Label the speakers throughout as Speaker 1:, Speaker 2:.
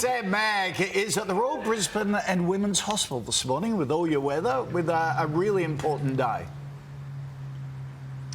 Speaker 1: Sam Mack is at the Royal Brisbane and Women's Hospital this morning with all your weather, with a really important day.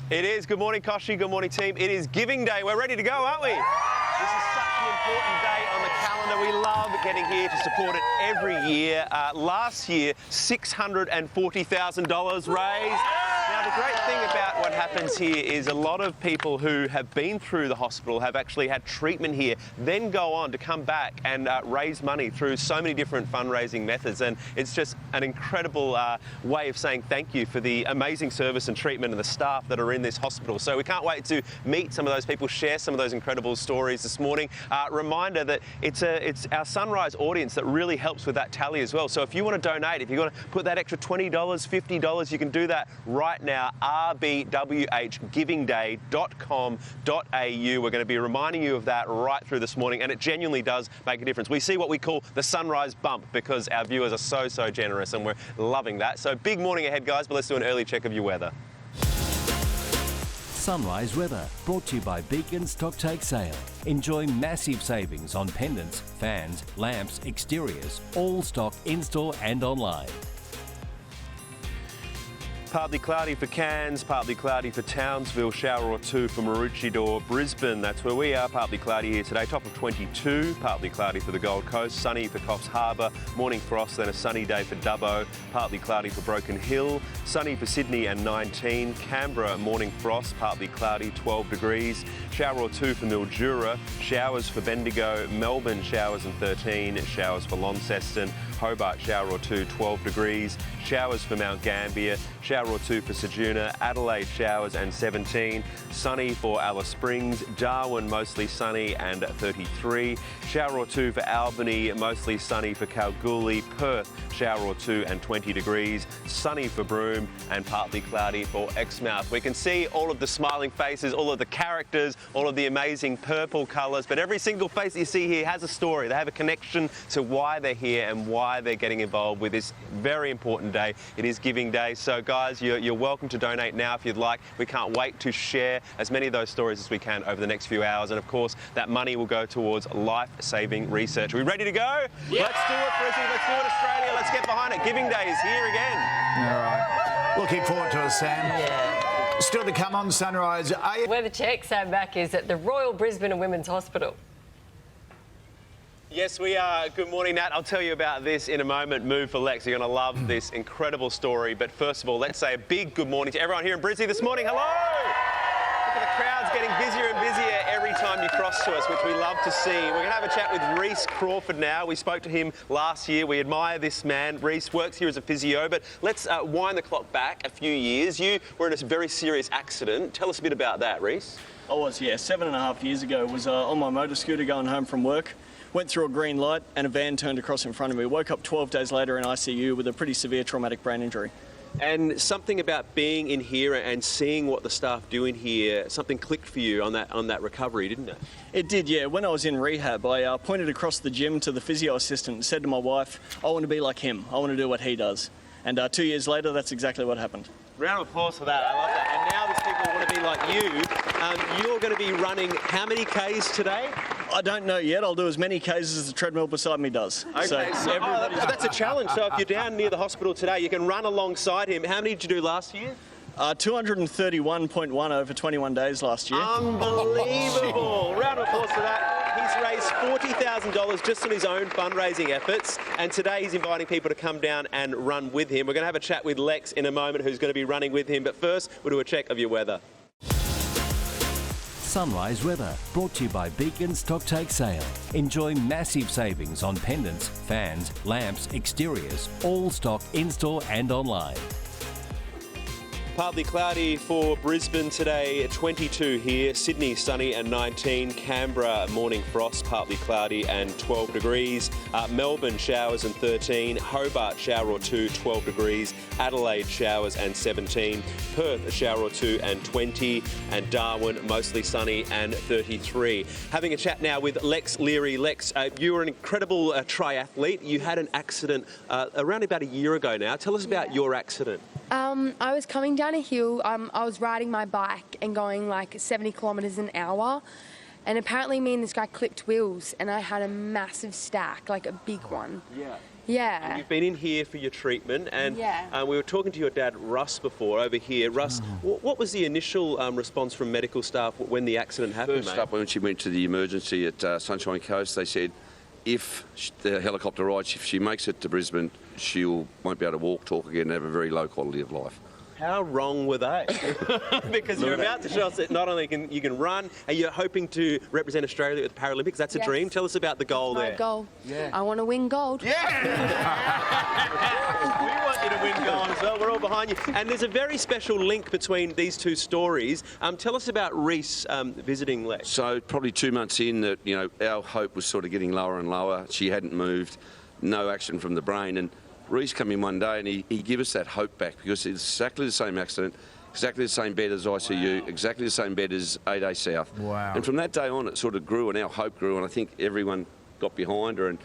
Speaker 2: It is. Good morning, Koshi. Good morning, team. It is Giving Day. We're ready to go, aren't we? This is such an important day on the calendar. We love getting here to support it every year. Last year, $640,000 raised. Now, the great thing about what happens here is a lot of people who have been through the hospital have actually had treatment here, then go on to come back and raise money through so many different fundraising methods. And it's just an incredible way of saying thank you for the amazing service and treatment and the staff that are in this hospital. So we can't wait to meet some of those people, share some of those incredible stories this morning. Reminder that it's our Sunrise audience that really helps with that tally as well. So if you want to donate, if you want to put that extra $20, $50, you can do that right now. rbwhgivingday.com.au. We're going to be reminding you of that right through this morning, and it genuinely does make a difference. We see what we call the sunrise bump because our viewers are so generous, and we're loving that. So big morning ahead, guys, but let's do an early check of your weather.
Speaker 3: Sunrise weather brought to you by Beacon Stocktake Sale. Enjoy massive savings on pendants, fans, lamps, exteriors, all stock in-store and online.
Speaker 2: Partly cloudy for Cairns, partly cloudy for Townsville, shower or two for Maroochydore, Brisbane. That's where we are. Partly cloudy here today, top of 22. Partly cloudy for the Gold Coast, sunny for Coffs Harbour, morning frost, then a sunny day for Dubbo. Partly cloudy for Broken Hill, sunny for Sydney and 19. Canberra, morning frost, partly cloudy, 12 degrees. Shower or two for Mildura, showers for Bendigo, Melbourne, showers and 13. Showers for Launceston, Hobart, shower or two, 12 degrees. Showers for Mount Gambier, shower or two for Ceduna, Adelaide showers and 17, sunny for Alice Springs, Darwin mostly sunny and 33, shower or two for Albany, mostly sunny for Kalgoorlie, Perth shower or two and 20 degrees, sunny for Broome and partly cloudy for Exmouth. We can see all of the smiling faces, all of the characters, all of the amazing purple colours, but every single face that you see here has a story. They have a connection to why they're here and why they're getting involved with this very important day. It is Giving Day, so guys, you're welcome to donate now if you'd like. We can't wait to share as many of those stories as we can over the next few hours, and of course that money will go towards life-saving research. Are we ready to go? Yeah. Let's do it, Brisbane. Let's do it, Australia. Let's get behind it. Giving Day is here again.
Speaker 1: All right. Looking forward to it, Sam.
Speaker 4: Yeah.
Speaker 1: Still to come on Sunrise.
Speaker 4: Weather check, Sam Mack is at the Royal Brisbane and Women's Hospital.
Speaker 2: Yes, we are. Good morning, Nat. I'll tell you about this in a moment. Move for Lex. You're going to love this incredible story. But first of all, let's say a big good morning to everyone here in Brisbane this morning. Hello! Look at the crowds getting busier and busier every time you cross to us, which we love to see. We're going to have a chat with Rhys Crawford now. We spoke to him last year. We admire this man. Rhys works here as a physio, but let's wind the clock back a few years. You were in a very serious accident. Tell us a bit about that, Rhys.
Speaker 5: I was, yeah. 7.5 years ago. Was on my motor scooter going home from work. Went through a green light and a van turned across in front of me. Woke up 12 days later in ICU with a pretty severe traumatic brain injury.
Speaker 2: And something about being in here and seeing what the staff do in here, something clicked for you on that recovery, didn't it?
Speaker 5: It did, yeah. When I was in rehab, I pointed across the gym to the physio assistant and said to my wife, I want to be like him. I want to do what he does. And 2 years later, that's exactly what happened.
Speaker 2: Round of applause for that. I love that. And now these people want to be like you. You're going to be running how many Ks today?
Speaker 5: I don't know yet. I'll do as many Ks as the treadmill beside me does.
Speaker 2: Okay, so that's a challenge. So if you're down near the hospital today, you can run alongside him. How many did you do last year?
Speaker 5: 231.1 over 21 days last year.
Speaker 2: Unbelievable. Round of applause for that. He's raised $40,000 just on his own fundraising efforts, and today he's inviting people to come down and run with him. We're going to have a chat with Lex in a moment, who's going to be running with him, but first we'll do a check of your weather.
Speaker 3: Sunrise weather brought to you by Beacon Stocktake Sale. Enjoy massive savings on pendants, fans, lamps, exteriors, all stock in-store and online.
Speaker 2: Partly cloudy for Brisbane today, 22 here. Sydney sunny and 19. Canberra morning frost, partly cloudy and 12 degrees. Melbourne showers and 13. Hobart shower or two, 12 degrees. Adelaide showers and 17. Perth a shower or two and 20. And Darwin mostly sunny and 33. Having a chat now with Lex Leary. Lex, you were an incredible triathlete. You had an accident around about a year ago now. Tell us about your accident.
Speaker 6: I was coming down a hill. I was riding my bike and going like 70 kilometres an hour, And apparently me and this guy clipped wheels, and I had a massive stack, like a big one.
Speaker 2: Yeah.
Speaker 6: Yeah.
Speaker 2: You've been in here for your treatment, and we were talking to your dad, Russ, before over here. Russ, what was the initial response from medical staff when the accident happened,
Speaker 7: First
Speaker 2: mate?
Speaker 7: up, when she went to the emergency at Sunshine Coast, they said if the helicopter rides, if she makes it to Brisbane, she won't be able to walk, talk again, and have a very low quality of life.
Speaker 2: How wrong were they? Because you're about to show us that not only you can run, and you're hoping to represent Australia at the Paralympics. That's a dream. Tell us about the goal there.
Speaker 6: My goal. Yeah. I want to win gold.
Speaker 2: Yeah! We want you to win gold as well. We're all behind you. And there's a very special link between these two stories. Tell us about Reese visiting Lex.
Speaker 7: So probably 2 months in, that our hope was sort of getting lower and lower. She hadn't moved, no action from the brain, and Reese came in one day and he gave us that hope back, because it's exactly the same accident, exactly the same bed as ICU, exactly the same bed as 8A South.
Speaker 1: Wow.
Speaker 7: And from that day on, it sort of grew, and our hope grew, and I think everyone got behind her and,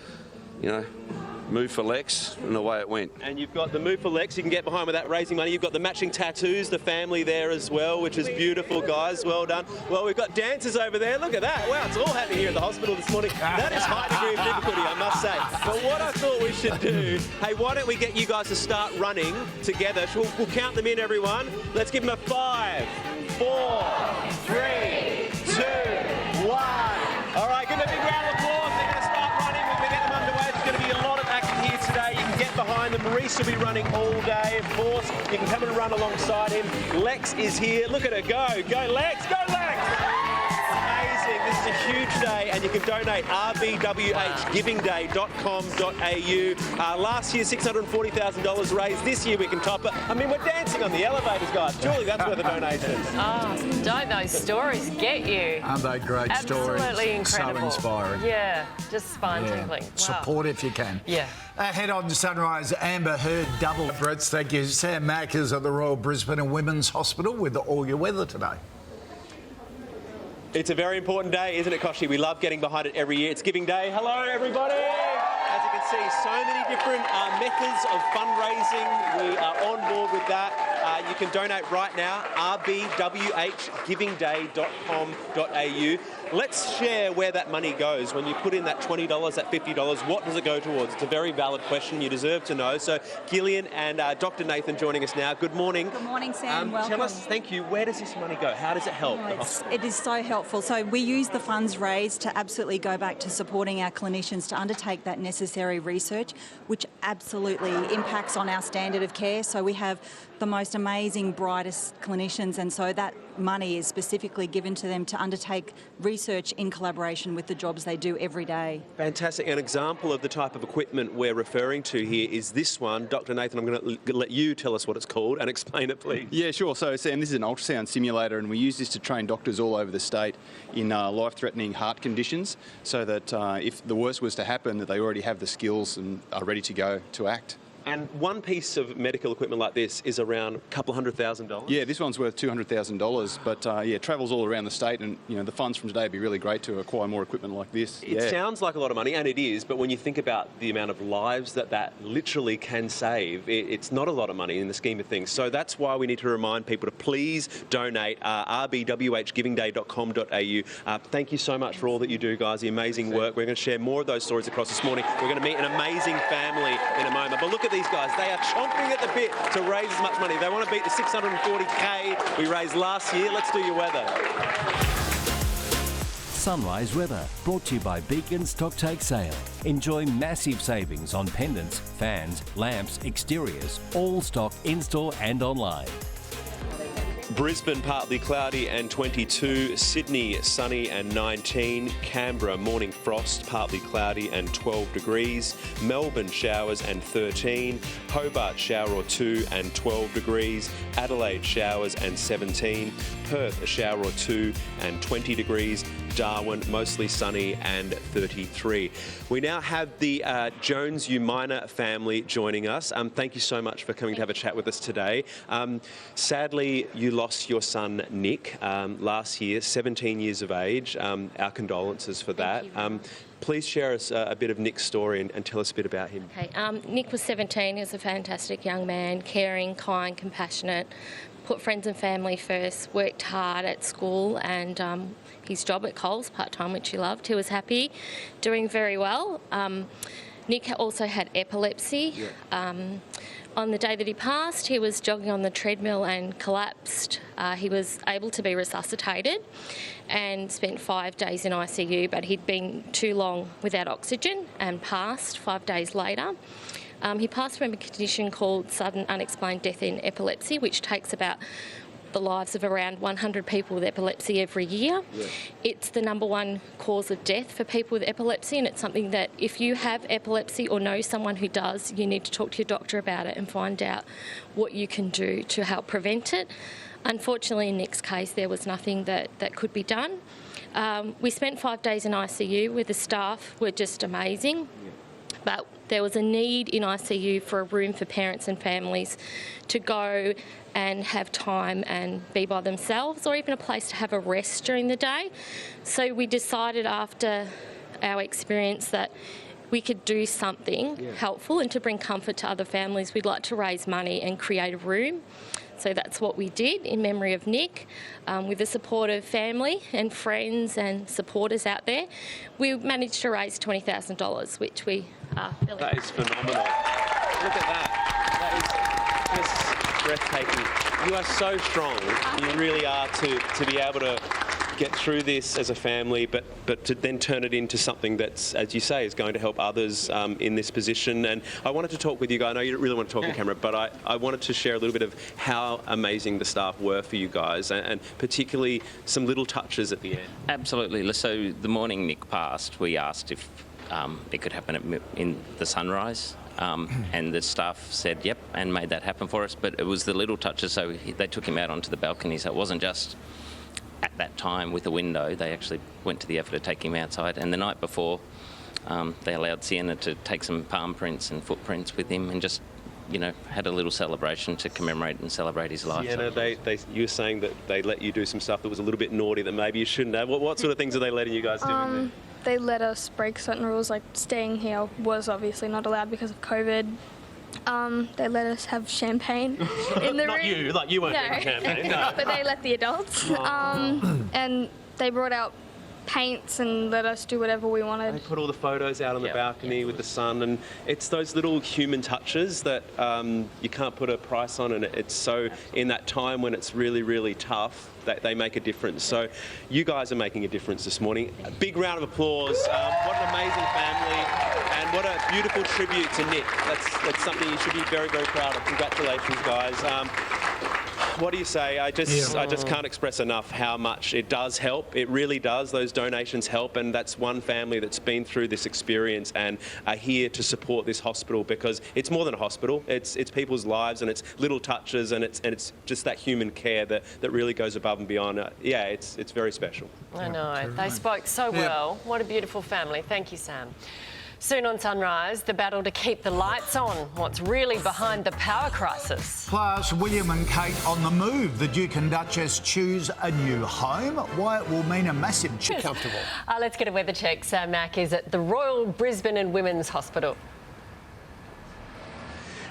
Speaker 7: moved for Lex, and away it went.
Speaker 2: And you've got the Move for Lex, you can get behind with that, raising money. You've got the matching tattoos, the family there as well, which is beautiful, guys. Well done. Well, we've got dancers over there. Look at that. Wow, it's all happening here at the hospital this morning. That is high degree of difficulty, I must say. But what I thought we should do, hey, why don't we get you guys to start running together? We'll count them in, everyone. Let's give them a 5, 4, 3, 2, 1. All right, give them a big round of applause. They're going to start running. We're going to get them underway. There's going to be a lot of action here today. You can get behind them. Reese will be running all day, of course. You can come and run alongside him. Lex is here. Look at her go. Go, Lex. Go, Lex. Amazing. This is a huge day, and you can donate rbwhgivingday.com.au. Last year, $640,000 raised. This year, we can top it. I mean, we're dancing on the elevators, guys. Surely that's where the donations.
Speaker 4: Oh, don't those stories get you?
Speaker 1: Aren't they great stories?
Speaker 4: Absolutely incredible.
Speaker 1: So inspiring.
Speaker 4: Yeah, just spine-tingling. Wow.
Speaker 1: Support if you can.
Speaker 4: Yeah.
Speaker 1: Ahead on Sunrise, Amber Heard double threats. Thank you. Sam Mack is at the Royal Brisbane and Women's Hospital with all your weather today.
Speaker 2: It's a very important day, isn't it, Koshi? We love getting behind it every year. It's Giving Day. Hello, everybody. As you can see, so many different methods of fundraising. We are on board with that. You can donate right now, rbwhgivingday.com.au. Let's share where that money goes. When you put in that $20, that $50, what does it go towards? It's a very valid question. You deserve to know. So Gillian and Dr. Nathan joining us now. Good morning.
Speaker 8: Good morning, Sam. Welcome.
Speaker 2: Tell us, thank you, where does this money go? How does it help?
Speaker 8: It is so helpful. So we use the funds raised to absolutely go back to supporting our clinicians to undertake that necessary research, which absolutely impacts on our standard of care. So we have the most amazing, brightest clinicians, and so that money is specifically given to them to undertake research in collaboration with the jobs they do every day.
Speaker 2: Fantastic. An example of the type of equipment we're referring to here is this one. Dr. Nathan, I'm going to let you tell us what it's called and explain it, please.
Speaker 9: Yeah, sure. So, Sam, this is an ultrasound simulator, and we use this to train doctors all over the state in life-threatening heart conditions, so that if the worst was to happen, that they already have the skills and are ready to go to act.
Speaker 2: And one piece of medical equipment like this is around a couple $100,000.
Speaker 9: Yeah, this one's worth $200,000, but it travels all around the state, and the funds from today would be really great to acquire more equipment like this.
Speaker 2: It sounds like a lot of money, and it is, but when you think about the amount of lives that literally can save, it's not a lot of money in the scheme of things. So that's why we need to remind people to please donate, rbwhgivingday.com.au. Thank you so much for all that you do, guys, the amazing work. We're going to share more of those stories across this morning. We're going to meet an amazing family in a moment. But look at these guys. They are chomping at the bit to raise as much money. They want to beat the $640K we raised last year. Let's do your weather.
Speaker 3: Sunrise weather brought to you by Beacon Stocktake Sale. Enjoy massive savings on pendants, fans, lamps, exteriors, all stock in-store and online.
Speaker 2: Brisbane, partly cloudy and 22. Sydney, sunny and 19. Canberra, morning frost, partly cloudy and 12 degrees. Melbourne, showers and 13. Hobart, shower or 2 and 12 degrees. Adelaide, showers and 17. Perth, a shower or 2 and 20 degrees. Darwin, mostly sunny and 33. We now have the Jones-Umina family joining us. Thank you so much for coming to have a chat with us today. Sadly, you lost your son, Nick, last year, 17 years of age. Our condolences for that. Please share us a bit of Nick's story and tell us a bit about him.
Speaker 10: Okay, Nick was 17. He was a fantastic young man, caring, kind, compassionate, put friends and family first, worked hard at school, and his job at Coles part-time, which he loved. He was happy, doing very well. Nick also had epilepsy. On the day that he passed, he was jogging on the treadmill and collapsed. He was able to be resuscitated and spent 5 days in ICU, but he'd been too long without oxygen and passed 5 days later. He passed from a condition called sudden unexplained death in epilepsy, which takes about the lives of around 100 people with epilepsy every year. Yeah. It's the #1 cause of death for people with epilepsy, and it's something that if you have epilepsy or know someone who does, you need to talk to your doctor about it and find out what you can do to help prevent it. Unfortunately, in Nick's case, there was nothing that could be done. We spent 5 days in ICU where the staff were just amazing. But there was a need in ICU for a room for parents and families to go and have time and be by themselves, or even a place to have a rest during the day. So we decided after our experience that we could do something helpful and to bring comfort to other families. We'd like to raise money and create a room. So that's what we did in memory of Nick. With the support of family and friends and supporters out there, we managed to raise $20,000, which we are really
Speaker 2: That is phenomenal. Look at that. That is just breathtaking. You are so strong. You really are to be able to get through this as a family, but to then turn it into something that's, as you say, is going to help others in this position. And I wanted to talk with you guys. I know you don't really want to talk on camera, but I wanted to share a little bit of how amazing the staff were for you guys, and particularly some little touches at the end.
Speaker 11: Absolutely. So the morning Nick passed, we asked if it could happen in the sunrise. And the staff said yep and made that happen for us, but it was the little touches. So they took him out onto the balcony, so it wasn't just at that time with a window. They actually went to the effort of taking him outside, and the night before they allowed Sienna to take some palm prints and footprints with him and just, you know, had a little celebration to commemorate and celebrate his life.
Speaker 2: Sienna, you were saying that they let you do some stuff that was a little bit naughty that maybe you shouldn't have. What sort of things are they letting you guys do?
Speaker 12: They let us break certain rules, like staying here was obviously not allowed because of COVID. They let us have champagne in the room.
Speaker 2: Not you, like you weren't drinking champagne. No.
Speaker 12: But they let the adults. And they brought out paints and let us do whatever we wanted.
Speaker 2: They put all the photos out on the balcony with the sun, and it's those little human touches that you can't put a price on, and it's so in that time when it's really, really tough, that they make a difference. So you guys are making a difference this morning. A big round of applause. What an amazing family, and what a beautiful tribute to Nick. That's something you should be very, very proud of. Congratulations, guys. What do you say? I just can't express enough how much it does help. It really does. Those donations help, and that's one family that's been through this experience and are here to support this hospital, because it's more than a hospital. It's people's lives, and it's little touches, and it's just that human care that really goes above and beyond. It's very special.
Speaker 4: I know. They spoke so well. What a beautiful family. Thank you, Sam. Soon on Sunrise, the battle to keep the lights on. What's really behind the power crisis?
Speaker 1: Plus, William and Kate on the move. The Duke and Duchess choose a new home. Why it will mean a massive change.
Speaker 4: Comfortable. Let's get a weather check. Sam Mack is at the Royal Brisbane and Women's Hospital.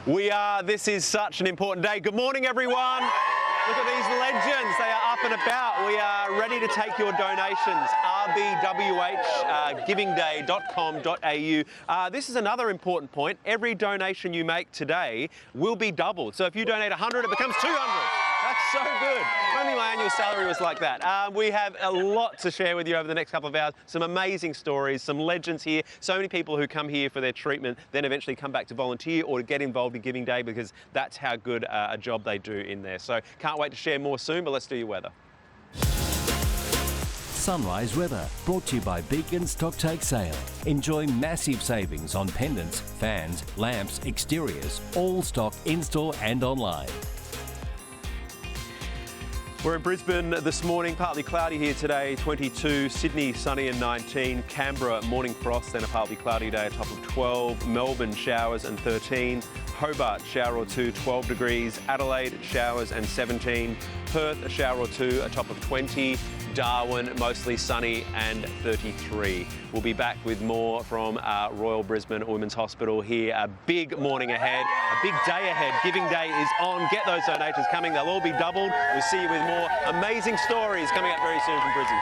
Speaker 2: This is such an important day. Good morning, everyone. Look at these legends. They are up and about. We are ready to take your donations. rbwhgivingday.com.au. This is another important point. Every donation you make today will be doubled. So if you donate 100, it becomes 200. That's so good. If only my annual salary was like that. We have a lot to share with you over the next couple of hours. Some amazing stories, some legends here. So many people who come here for their treatment, then eventually come back to volunteer or to get involved in Giving Day, because that's how good a job they do in there. So can't wait to share more soon, but let's do your weather.
Speaker 3: Sunrise weather brought to you by Beacon Stocktake Sale. Enjoy massive savings on pendants, fans, lamps, exteriors, all stock in-store and online.
Speaker 2: We're in Brisbane this morning, partly cloudy here today, 22. Sydney, sunny and 19. Canberra, morning frost, then a partly cloudy day, a top of 12. Melbourne, showers and 13. Hobart, shower or two, 12 degrees. Adelaide, showers and 17. Perth, a shower or two, a top of 20. Darwin, mostly sunny and 33. We'll be back with more from Royal Brisbane Women's Hospital here. A big morning ahead, a big day ahead. Giving Day is on. Get those donations coming. They'll all be doubled. We'll see you with more amazing stories coming up very soon from Brisbane.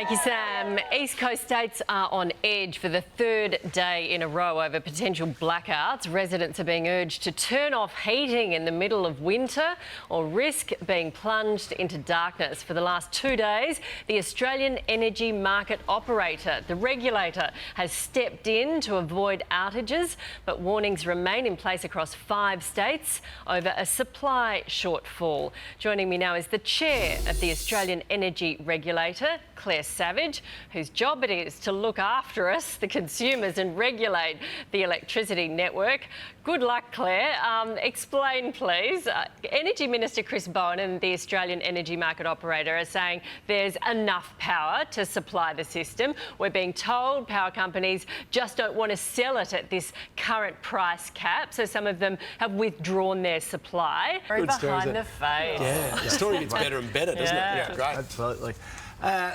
Speaker 4: Thank you, Sam. East Coast states are on edge for the third day in a row over potential blackouts. Residents are being urged to turn off heating in the middle of winter or risk being plunged into darkness. For the last 2 days, the Australian Energy Market Operator, the regulator, has stepped in to avoid outages, but warnings remain in place across 5 states over a supply shortfall. Joining me now is the chair of the Australian Energy Regulator, Claire Savage, whose job it is to look after us, the consumers, and regulate the electricity network. Good luck, Claire. Explain, please. Energy Minister Chris Bowen and the Australian Energy Market Operator are saying there's enough power to supply the system. We're being told power companies just don't want to sell it at this current price cap, so some of them have withdrawn their supply.
Speaker 13: Good story,
Speaker 4: behind the face.
Speaker 13: Yeah, the story gets better and better, doesn't it? Yeah, great.
Speaker 1: Absolutely.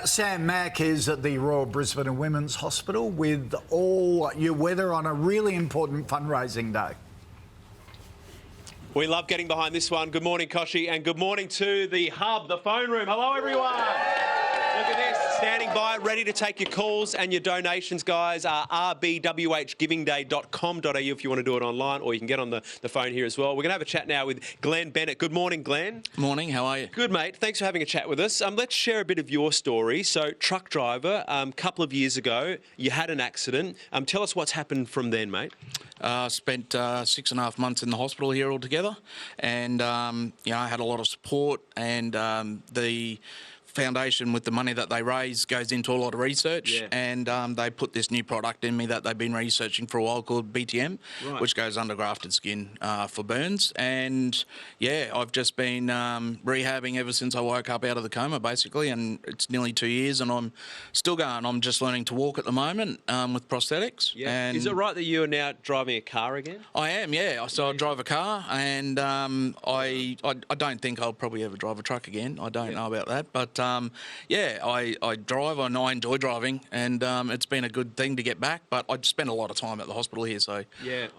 Speaker 1: Sam Mack is at the Royal Brisbane and Women's Hospital with all your weather on a really important fundraising day.
Speaker 2: We love getting behind this one. Good morning, Koshi, and good morning to the hub, the phone room. Hello, everyone. Look at this, standing by, ready to take your calls and your donations, guys. rbwhgivingday.com.au if you want to do it online, or you can get on the phone here as well. We're going to have a chat now with Glenn Bennett. Good morning, Glenn.
Speaker 14: Morning, how are you?
Speaker 2: Good, mate. Thanks for having a chat with us. Let's share a bit of your story. So, truck driver, a couple of years ago, you had an accident. Tell us what's happened from then, mate.
Speaker 14: Spent 6.5 months in the hospital here altogether, and I had a lot of support, and the foundation, with the money that they raise, goes into a lot of research, and they put this new product in me that they've been researching for a while called BTM, which goes under grafted skin for burns. And I've just been rehabbing ever since I woke up out of the coma, basically, and it's nearly 2 years and I'm still going. I'm just learning to walk at the moment with prosthetics. And
Speaker 2: is it right that you are now driving a car again?
Speaker 14: I am, yeah. So I drive a car, and I don't think I'll probably ever drive a truck again. I don't know about that, but I drive and I enjoy driving, and it's been a good thing to get back, but I spend a lot of time at the hospital here, so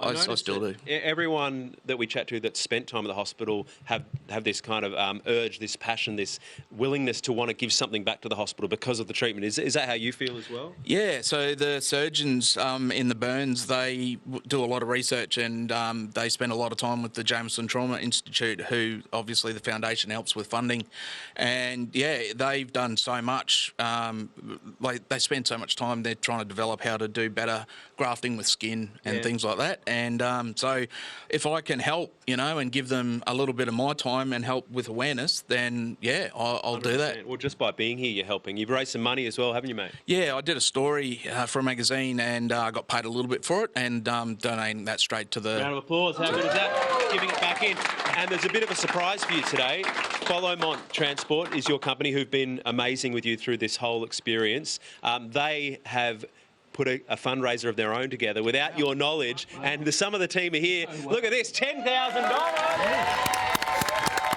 Speaker 14: I still do.
Speaker 2: Everyone that we chat to that's spent time at the hospital have this kind of urge, this passion, this willingness to want to give something back to the hospital because of the treatment. Is that how you feel as well?
Speaker 14: Yeah, so the surgeons in the burns, they do a lot of research, and they spend a lot of time with the Jameson Trauma Institute, who obviously the foundation helps with funding, and they've done so much. They spend so much time there trying to develop how to do better grafting with skin and things like that. And so if I can help, and give them a little bit of my time and help with awareness, then I'll do that.
Speaker 2: Well, just by being here, you're helping. You've raised some money as well, haven't you, mate?
Speaker 14: Yeah, I did a story for a magazine, and I got paid a little bit for it, and donating that straight to the...
Speaker 2: Round of applause. How good is that? Giving it back in. And there's a bit of a surprise for you today. Followmont Transport is your company who've been amazing with you through this whole experience. They have put a fundraiser of their own together without your knowledge, and some of the team are here. Look at this, $10,000.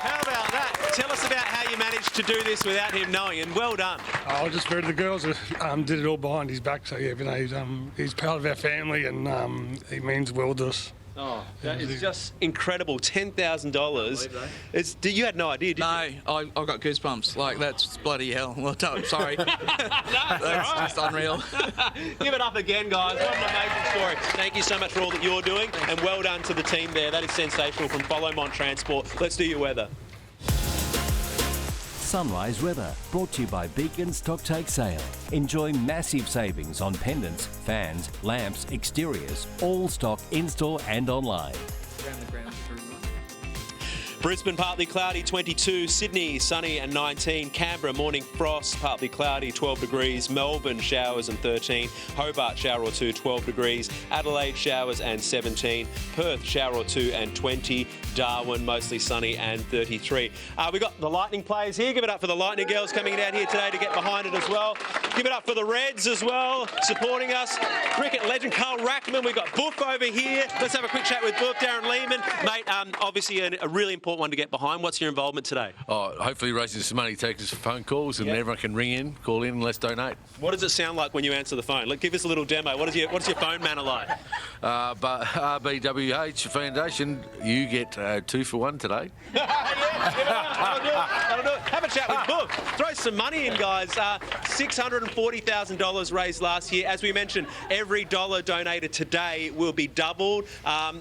Speaker 2: How about that? Tell us about how you managed to do this without him knowing, and well done.
Speaker 15: I just heard the girls did it all behind his back, so he's part of our family, and he means well to us.
Speaker 2: Oh, that is just incredible. $10,000. You had no idea, did you?
Speaker 14: No, I got goosebumps. Like, that's bloody hell. Well done. Sorry. That's just unreal.
Speaker 2: Give it up again, guys. What an amazing story. Thank you so much for all that you're doing, and well done to the team there. That is sensational from Followmont Transport. Let's do your weather.
Speaker 3: Sunrise weather, brought to you by Beacon Stocktake Sale. Enjoy massive savings on pendants, fans, lamps, exteriors, all stock in-store and online.
Speaker 2: Brisbane, partly cloudy, 22. Sydney, sunny and 19. Canberra, morning frost, partly cloudy, 12 degrees. Melbourne, showers and 13. Hobart, shower or two, 12 degrees. Adelaide, showers and 17. Perth, shower or two and 20. Darwin, mostly sunny and 33. We've got the Lightning players here. Give it up for the Lightning girls coming out here today to get behind it as well. Give it up for the Reds as well, supporting us. Cricket legend Carl Rackman. We've got Boof over here. Let's have a quick chat with Boof. Darren Lehman. Mate, obviously a really important important one to get behind. What's your involvement today?
Speaker 16: Oh, hopefully raising some money, taking some phone calls, and everyone can ring in, call in, and let's donate.
Speaker 2: What does it sound like when you answer the phone? Look, give us a little demo. What is your phone manner like?
Speaker 16: But RBWH Foundation, you get 2 for 1 today.
Speaker 2: That'll do it. Have a chat with Book. Throw some money in, guys. $640,000 raised last year. As we mentioned, every dollar donated today will be doubled.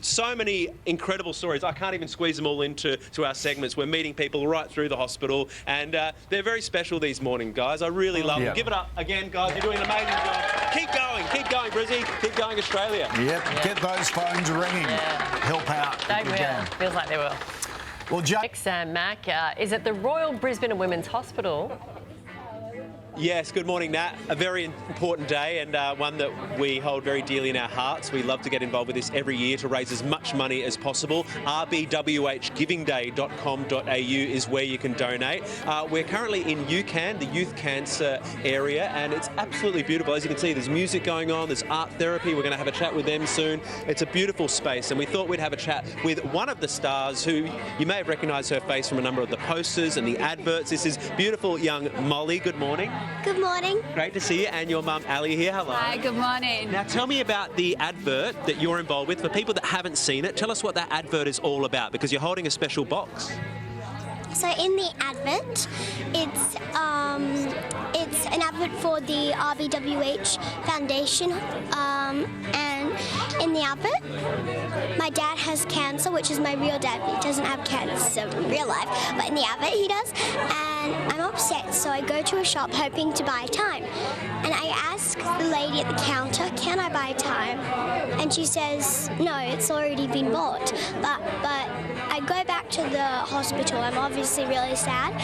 Speaker 2: So many incredible stories. I can't even squeeze them all into our segments. We're meeting people right through the hospital, and they're very special these mornings, guys. I really love them. Give it up again, guys. You're doing an amazing job. Keep going, Brizzy. Keep going, Australia.
Speaker 1: Yep, get those phones ringing. Help out.
Speaker 4: They will.
Speaker 1: Can.
Speaker 4: Feels like they will.
Speaker 1: Well,
Speaker 4: Sam Mack is at the Royal Brisbane and Women's Hospital.
Speaker 2: Yes, good morning, Nat. A very important day, and one that we hold very dearly in our hearts. We love to get involved with this every year to raise as much money as possible. rbwhgivingday.com.au is where you can donate. We're currently in UCAN, the Youth Cancer area, and it's absolutely beautiful. As you can see, there's music going on, there's art therapy. We're going to have a chat with them soon. It's a beautiful space, and we thought we'd have a chat with one of the stars who you may have recognised her face from a number of the posters and the adverts. This is beautiful young Molly. Good morning.
Speaker 17: Good morning.
Speaker 2: Great to see you, and your mum Ali here. Hello.
Speaker 17: Hi, good morning.
Speaker 2: Now tell me about the advert that you're involved with. For people that haven't seen it, tell us what that advert is all about, because you're holding a special box.
Speaker 17: So in the advert, it's an advert for the RBWH Foundation, and in the advert, my dad has cancer, which is my real dad. He doesn't have cancer in real life, but in the advert he does, and I'm upset, so I go to a shop hoping to buy time, and I ask the lady at the counter, can I buy time? And she says, no, it's already been bought, but I go back to the hospital. I'm obviously really sad,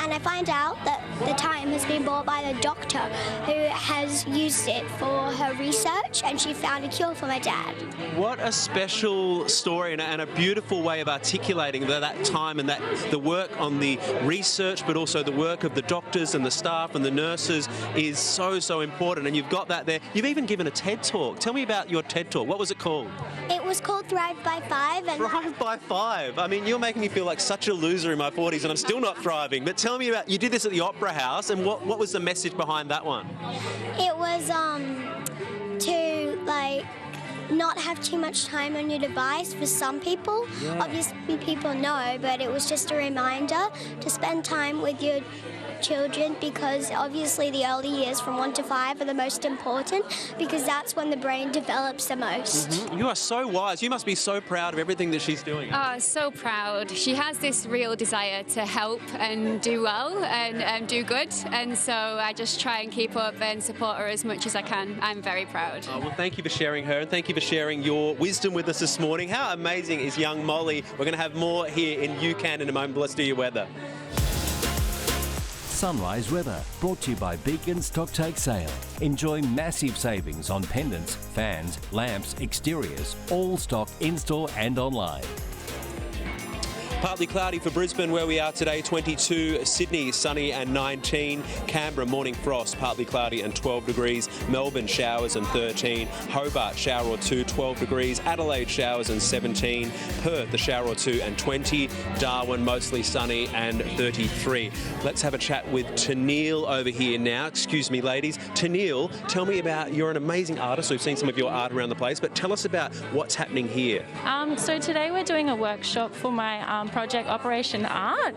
Speaker 17: and I find out that the time has been bought by the doctor who has used it for her research, and she found a cure for my dad.
Speaker 2: What a special story and a beautiful way of articulating that time and the work on the research, but also the work of the doctors and the staff and the nurses is so important, and you've got that there. You've even given a TED Talk. Tell me about your TED Talk. What was it called?
Speaker 17: It was called Thrive by 5. And
Speaker 2: Thrive by 5. I mean, you're making me feel like such a loser in my 40s, and I'm still not thriving. But tell me about, you did this at the Opera House, and what was the message behind that one?
Speaker 17: It was to not have too much time on your device for some people.
Speaker 2: Yeah.
Speaker 17: Obviously people know, but it was just a reminder to spend time with your children, because obviously the early years from 1 to 5 are the most important, because that's when the brain develops the most.
Speaker 2: Mm-hmm. You are so wise. You must be so proud of everything that she's doing.
Speaker 18: Oh, so proud. She has this real desire to help and do well and do good, and so I just try and keep up and support her as much as I can. I'm very proud.
Speaker 2: Oh, well, thank you for sharing her, and thank you for sharing your wisdom with us this morning. How amazing is young Molly? We're going to have more here in UCAN in a moment. Let's do your weather.
Speaker 3: Sunrise weather, brought to you by Beacon Stocktake Sale. Enjoy massive savings on pendants, fans, lamps, exteriors, all stock in-store and online.
Speaker 2: Partly cloudy for Brisbane, where we are today, 22. Sydney, sunny and 19. Canberra, morning frost, partly cloudy and 12 degrees. Melbourne, showers and 13. Hobart, shower or two, 12 degrees. Adelaide, showers and 17. Perth, a shower or two and 20. Darwin, mostly sunny and 33. Let's have a chat with Tennille over here now. Excuse me, ladies. Tennille, tell me about, you're an amazing artist. We've seen some of your art around the place, but tell us about what's happening here.
Speaker 19: So today we're doing a workshop for my project Operation Art,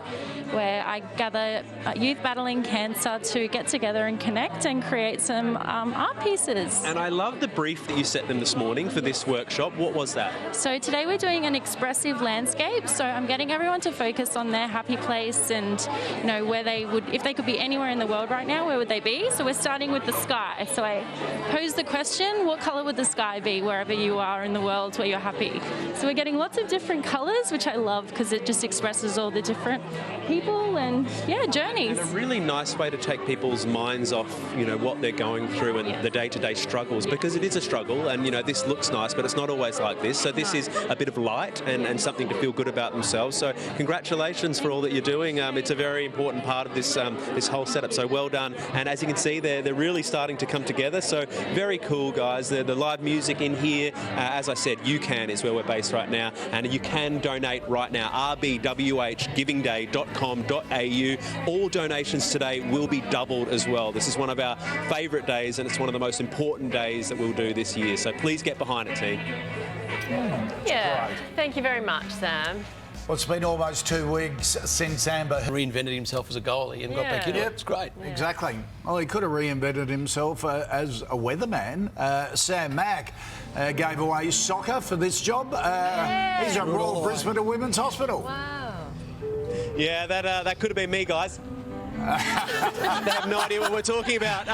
Speaker 19: where I gather youth battling cancer to get together and connect and create some art pieces.
Speaker 2: And I love the brief that you set them this morning for this workshop. What was that?
Speaker 19: So today we're doing an expressive landscape, so I'm getting everyone to focus on their happy place and, you know, where they would, if they could be anywhere in the world right now, where would they be? So we're starting with the sky. So I pose the question, what colour would the sky be wherever you are in the world where you're happy? So we're getting lots of different colours, which I love because it just expresses all the different people and, yeah, journeys.
Speaker 2: And a really nice way to take people's minds off, you know, what they're going through and the day-to-day struggles, because it is a struggle, and, you know, this looks nice, but it's not always like this. So this is a bit of light and something to feel good about themselves. So congratulations for all that you're doing. It's a very important part of this this whole setup. So well done. And as you can see, they're really starting to come together. So very cool, guys. The live music in here, as I said, UCAN is where we're based right now, and you can donate right now. rbwhgivingday.com.au. All donations today will be doubled as well. This is one of our favourite days, and it's one of the most important days that we'll do this year. So please get behind it, team.
Speaker 4: Yeah, thank you very much, Sam.
Speaker 1: Well, it's been almost 2 weeks since Amber
Speaker 13: reinvented himself as a goalie and got back into it. It's great.
Speaker 1: Exactly. Well, he could have reinvented himself as a weatherman. Sam Mack gave away soccer for this job. He's at Royal Brisbane Women's Hospital.
Speaker 4: Wow.
Speaker 2: Yeah, that could have been me, guys. They have no idea what we're talking about.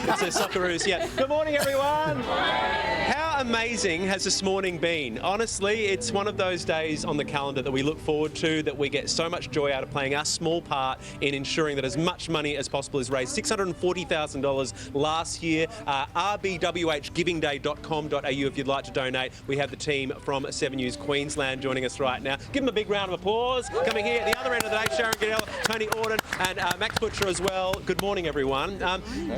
Speaker 2: It's a Socceroos, yeah. Good morning, everyone. How amazing has this morning been? Honestly, it's one of those days on the calendar that we look forward to, that we get so much joy out of playing our small part in ensuring that as much money as possible is raised. $640,000 last year. rbwhgivingday.com.au if you'd like to donate. We have the team from 7 News Queensland joining us right now. Give them a big round of applause. Coming here at the other end of the day, Sharon Goodell, Tony Auden and Max Butcher as well. Good morning, everyone.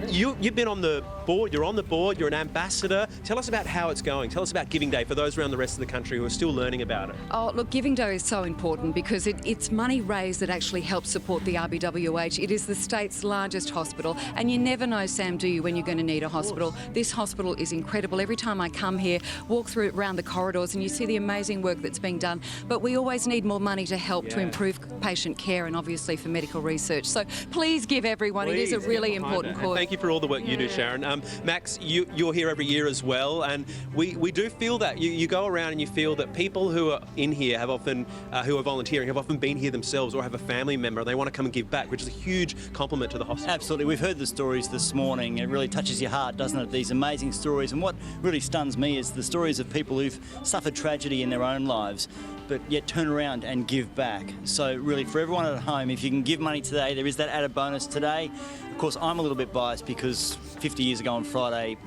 Speaker 2: You've been on the board. You're on the board. You're an ambassador. Tell us about how it's going. Tell us about Giving Day for those around the rest of the country who are still learning about it.
Speaker 20: Oh, look, Giving Day is so important because it's money raised that actually helps support the RBWH. It is the state's largest hospital, and you never know, Sam, do you, when you're going to need a hospital. This hospital is incredible. Every time I come here, walk through around the corridors, and you see the amazing work that's being done. But we always need more money to help to improve patient care and obviously for medical research. So please give everyone. It is a really important cause.
Speaker 2: Thank you for all the work you do, Sharon. Max, you're here every year as well, and we do feel that. You go around and you feel that people who are in here have often, who are volunteering, have often been here themselves or have a family member and they want to come and give back, which is a huge compliment to the hospital.
Speaker 21: Absolutely. We've heard the stories this morning. It really touches your heart, doesn't it? These amazing stories. And what really stuns me is the stories of people who've suffered tragedy in their own lives, but yet turn around and give back. So really, for everyone at home, if you can give money today, there is that added bonus today. Of course, I'm a little bit biased because 50 years ago on Friday,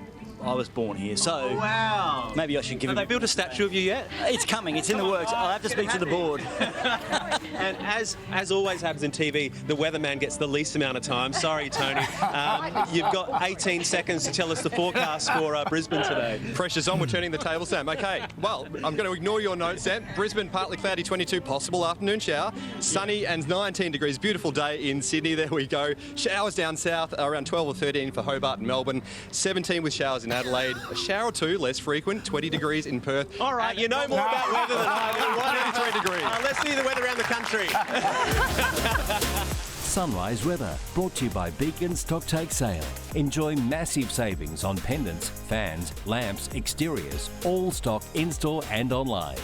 Speaker 21: I was born here, so
Speaker 2: wow.
Speaker 21: Maybe I should give
Speaker 2: Have they built a statue of you yet?
Speaker 21: It's coming, it's in the works. I'll have to speak to the board.
Speaker 2: And as always happens in TV, the weatherman gets the least amount of time. Sorry, Tony. You've got 18 seconds to tell us the forecast for Brisbane today.
Speaker 22: Pressure's on, we're turning the table, Sam. Okay, well, I'm going to ignore your note, Sam. Brisbane, partly cloudy, 22, possible afternoon shower. Sunny and 19 degrees, beautiful day in Sydney. There we go. Showers down south, around 12 or 13 for Hobart and Melbourne. 17 with showers in Adelaide. A shower or two, less frequent, 20 degrees in Perth.
Speaker 2: All right, you know more about weather than I do.
Speaker 22: 23 degrees.
Speaker 2: Let's see the weather around the country.
Speaker 3: Sunrise weather brought to you by Beacon Stocktake Sale. Enjoy massive savings on pendants, fans, lamps, exteriors, all stock in-store and online.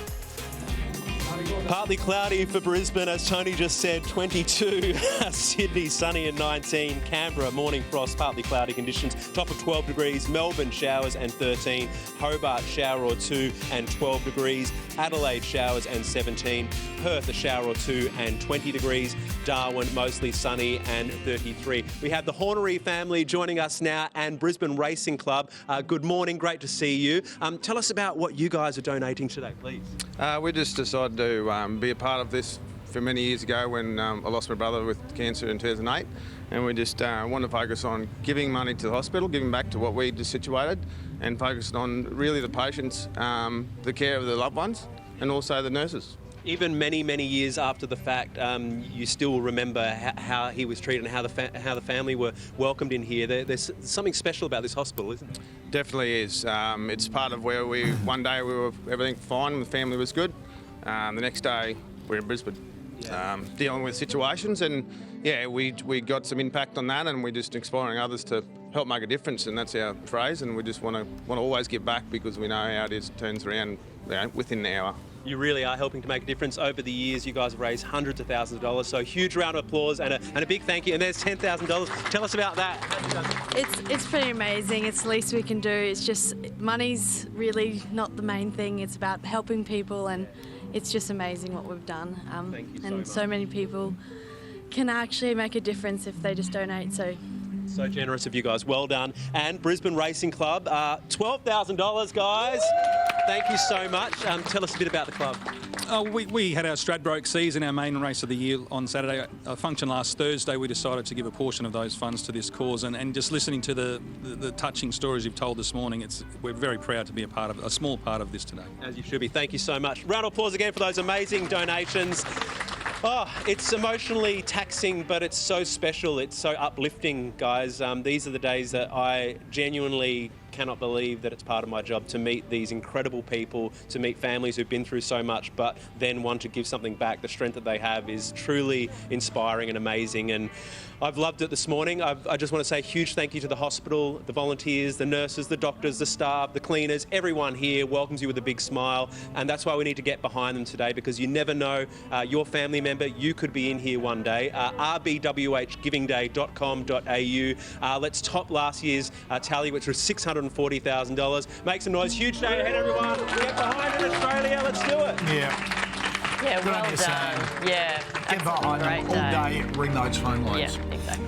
Speaker 2: Partly cloudy for Brisbane, as Tony just said, 22. Sydney, sunny and 19. Canberra, morning frost, partly cloudy conditions, top of 12 degrees. Melbourne, showers and 13. Hobart, shower or two and 12 degrees. Adelaide, showers and 17. Perth, a shower or two and 20 degrees. Darwin, mostly sunny and 33. We have the Hornery family joining us now and Brisbane Racing Club. Good morning, great to see you. Tell us about what you guys are donating today, please.
Speaker 23: We just decided to be a part of this for many years ago when I lost my brother with cancer in 2008, and we just want to focus on giving money to the hospital, giving back to what we just situated, and focused on really the patients, the care of the loved ones, and also the nurses.
Speaker 2: Even many, many years after the fact, you still remember how he was treated and how the family were welcomed in here. There's something special about this hospital, isn't there?
Speaker 23: Definitely is. It's part of where one day everything fine, the family was good. The next day we're in Brisbane, dealing with situations, and yeah, we got some impact on that, and we're just exploring others to help make a difference, and that's our phrase. And we just want to always give back because we know how it is turns around within an hour.
Speaker 2: You really are helping to make a difference. Over the years, you guys have raised hundreds of thousands of dollars, so a huge round of applause and a big thank you. And there's $10,000. Tell us about that.
Speaker 24: It's pretty amazing. It's the least we can do. It's just money's really not the main thing. It's about helping people, and it's just amazing what we've done.
Speaker 2: Thank you
Speaker 24: and so many people can actually make a difference if they just donate.
Speaker 2: So generous of you guys. Well done. And Brisbane Racing Club, $12,000, guys. Thank you so much. Tell us a bit about the club.
Speaker 25: We had our Stradbroke season, our main race of the year on Saturday. A function last Thursday, we decided to give a portion of those funds to this cause, and just listening to the touching stories you've told this morning, we're very proud to be a small part of this today.
Speaker 2: As you should be. Thank you so much. Round of applause again for those amazing donations.
Speaker 5: Oh, it's emotionally taxing, but it's so special. It's so uplifting, guys. These are the days that I genuinely cannot believe that it's part of my job to meet these incredible people, to meet families who've been through so much, but then want to give something back. The strength that they have is truly inspiring and amazing. And I've loved it this morning. I just want to say a huge thank you to the hospital, the volunteers, the nurses, the doctors, the staff, the cleaners. Everyone here welcomes you with a big smile, and that's why we need to get behind them today, because you never know, your family member, you could be in here one day. rbwhgivingday.com.au. Let's top last year's tally, which was $640,000. Make some noise. Huge day ahead, everyone. Get behind it, Australia. Let's do it.
Speaker 1: Yeah.
Speaker 4: Yeah,
Speaker 1: Good on
Speaker 4: well
Speaker 1: you,
Speaker 4: done.
Speaker 1: Sam.
Speaker 4: Yeah,
Speaker 1: Get behind them all day, ring those phone lines.
Speaker 4: Yeah, exactly.